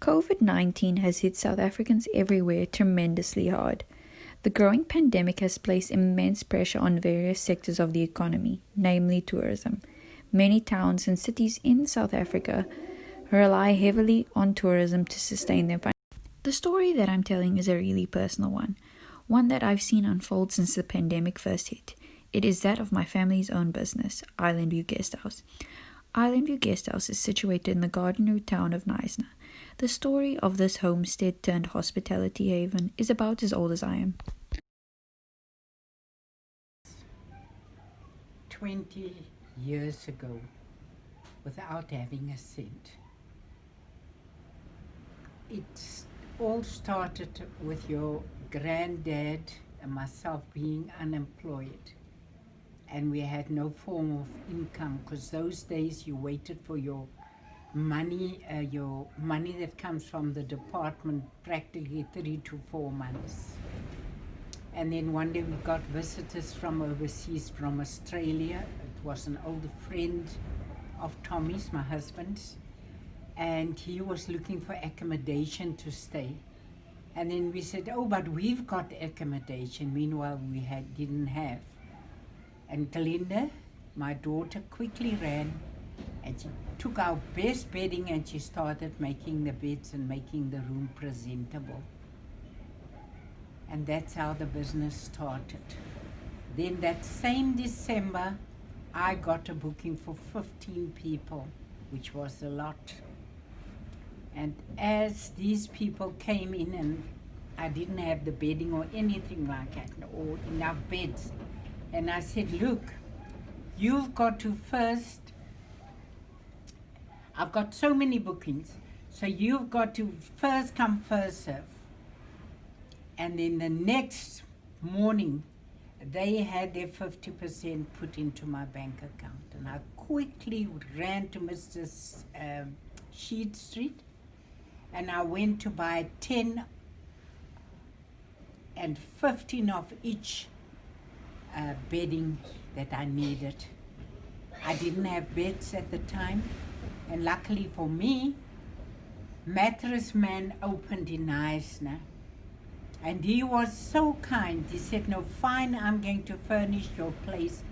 COVID-19 has hit South Africans everywhere tremendously hard. The growing pandemic has placed immense pressure on various sectors of the economy, namely tourism. Many towns and cities in South Africa rely heavily on tourism to sustain their finances. The story that I'm telling is a really personal one that I've seen unfold since the pandemic first hit. It is that of my family's own business, Islandview Guesthouse. Islandview Guesthouse is situated in the garden town of Knysna. The story of this homestead turned hospitality haven is about as old as I am. 20 years ago, without having a cent. It all started with your granddad and myself being unemployed. And we had no form of income, because those days you waited for your money that comes from the department practically 3 to 4 months. And then one day we got visitors from overseas, from Australia. It was an old friend of Tommy's, my husband's, and he was looking for accommodation to stay. And then we said, oh, but we've got accommodation. Meanwhile, we didn't have. And Glinda, my daughter, quickly ran and she took our best bedding and she started making the beds and making the room presentable. And that's how the business started. Then that same December, I got a booking for 15 people, which was a lot. And as these people came in, and I didn't have the bedding or anything like that, or enough beds, and I said, look, you've got to first, I've got so many bookings, so you've got to first come, first serve. And then the next morning, they had their 50% put into my bank account. And I quickly ran to Mr. Sheet Street, and I went to buy 10 and 15 of each bedding that I needed. I didn't have beds at the time, and luckily for me, Mattress Man opened in Knysna, and he was so kind. He said, no, fine, I'm going to furnish your place,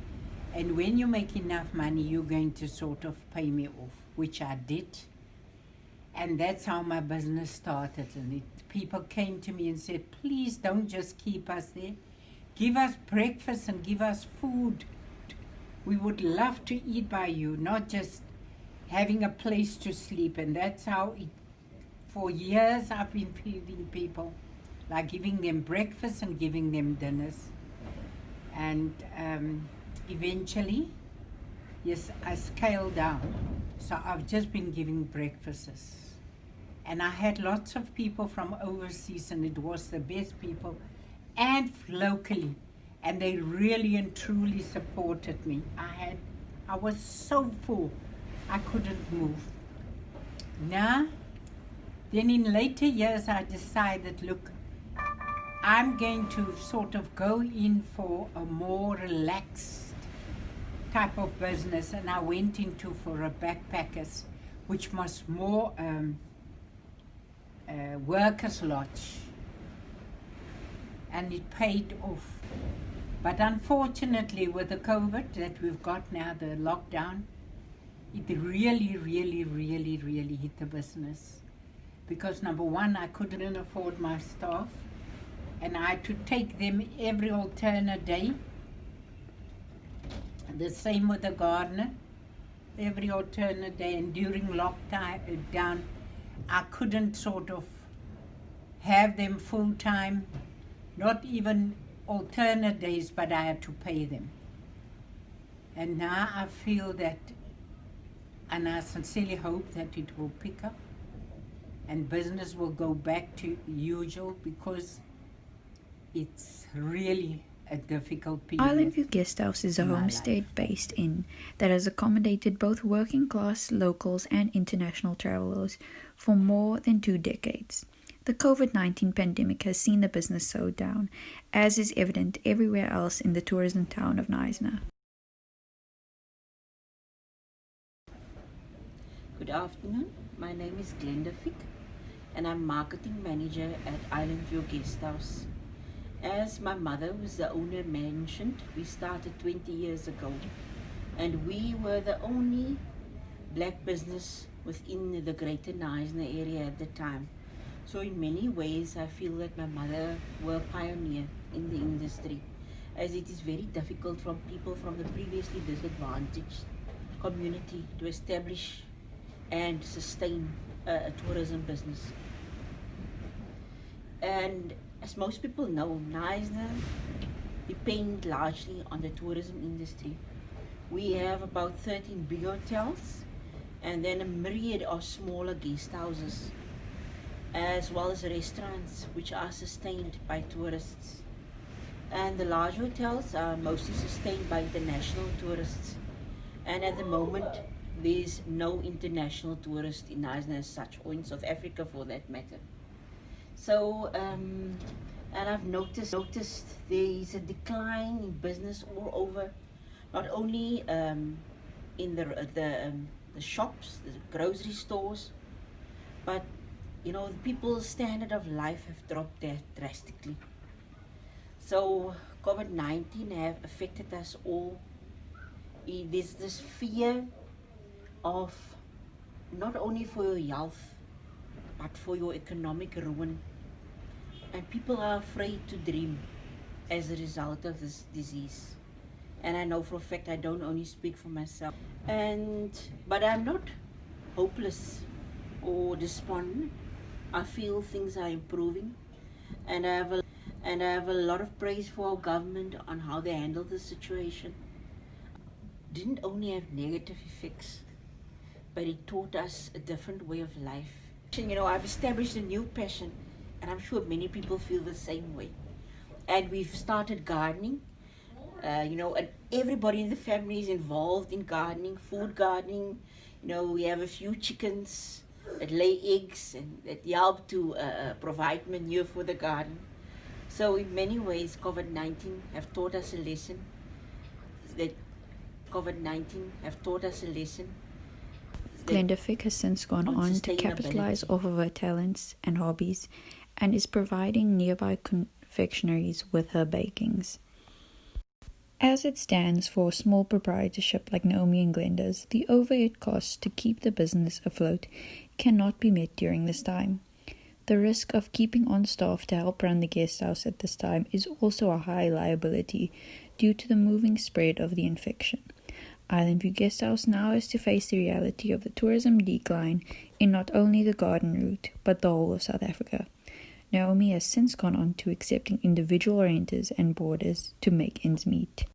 and when you make enough money, you're going to sort of pay me off, which I did. And that's how my business started. And people came to me and said, please don't just keep us there. Give us breakfast and give us food. We would love to eat by you, not just having a place to sleep. And that's how for years I've been feeding people, like giving them breakfast and giving them dinners. And eventually, yes, I scaled down. So I've just been giving breakfasts. And I had lots of people from overseas, and it was the best people, and locally, and they really and truly supported me. I was so full, I couldn't move. Now, then in later years, I decided, look, I'm going to sort of go in for a more relaxed type of business, and I went into for a backpackers, which was more workers' lodge. And it paid off. But unfortunately, with the COVID that we've got now, the lockdown, it really, really, really, really hit the business. Because number one, I couldn't afford my staff, and I had to take them every alternate day. The same with the gardener, every alternate day. And during lockdown, I couldn't sort of have them full time. Not even alternate days, but I had to pay them. And now I feel that, and I sincerely hope that it will pick up and business will go back to usual, because it's really a difficult period. Islandview Guesthouse is a homestead-based inn that has accommodated both working-class locals and international travelers for more than 2 decades. The COVID-19 pandemic has seen the business slow down, as is evident everywhere else in the tourism town of Knysna. Good afternoon. My name is Glenda Fick, and I'm marketing manager at Islandview Guesthouse. As my mother, who's the owner, mentioned, we started 20 years ago, and we were the only black business within the greater Knysna area at the time. So in many ways, I feel that my mother were a pioneer in the industry, as it is very difficult for people from the previously disadvantaged community to establish and sustain a tourism business. And as most people know, Knysna depend largely on the tourism industry. We have about 13 big hotels and then a myriad of smaller guest houses, as well as restaurants which are sustained by tourists. And the large hotels are mostly sustained by international tourists. And at the moment, there's no international tourist in Knysna as such, or in South Africa for that matter. So, and I've noticed there is a decline in business all over, not only in the shops, the grocery stores, but the people's standard of life have dropped there drastically. So COVID-19 have affected us all. There's this fear of not only for your health, but for your economic ruin. And people are afraid to dream as a result of this disease. And I know for a fact I don't only speak for myself. But I'm not hopeless or despondent. I feel things are improving, and I have a lot of praise for our government on how they handled the situation. Didn't only have negative effects, but it taught us a different way of life. I've established a new passion, and I'm sure many people feel the same way. And we've started gardening, and everybody in the family is involved in gardening, food gardening. We have a few chickens that lay eggs and that help to provide manure for the garden. So in many ways, COVID-19 have taught us a lesson. Glenda Fick has since gone on to capitalize off of her talents and hobbies and is providing nearby confectionaries with her bakings. As it stands for a small proprietorship like Naomi and Glenda's, the overhead costs to keep the business afloat cannot be met during this time. The risk of keeping on staff to help run the guest house at this time is also a high liability due to the moving spread of the infection. Islandview Guesthouse now has to face the reality of the tourism decline in not only the garden route, but the whole of South Africa. Naomi has since gone on to accepting individual renters and boarders to make ends meet.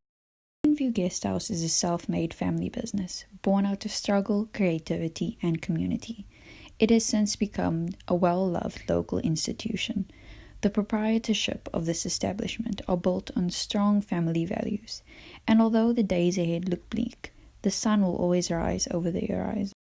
Islandview Guesthouse is a self-made family business, born out of struggle, creativity, and community. It has since become a well-loved local institution. The proprietorship of this establishment are built on strong family values, and although the days ahead look bleak, the sun will always rise over the horizon.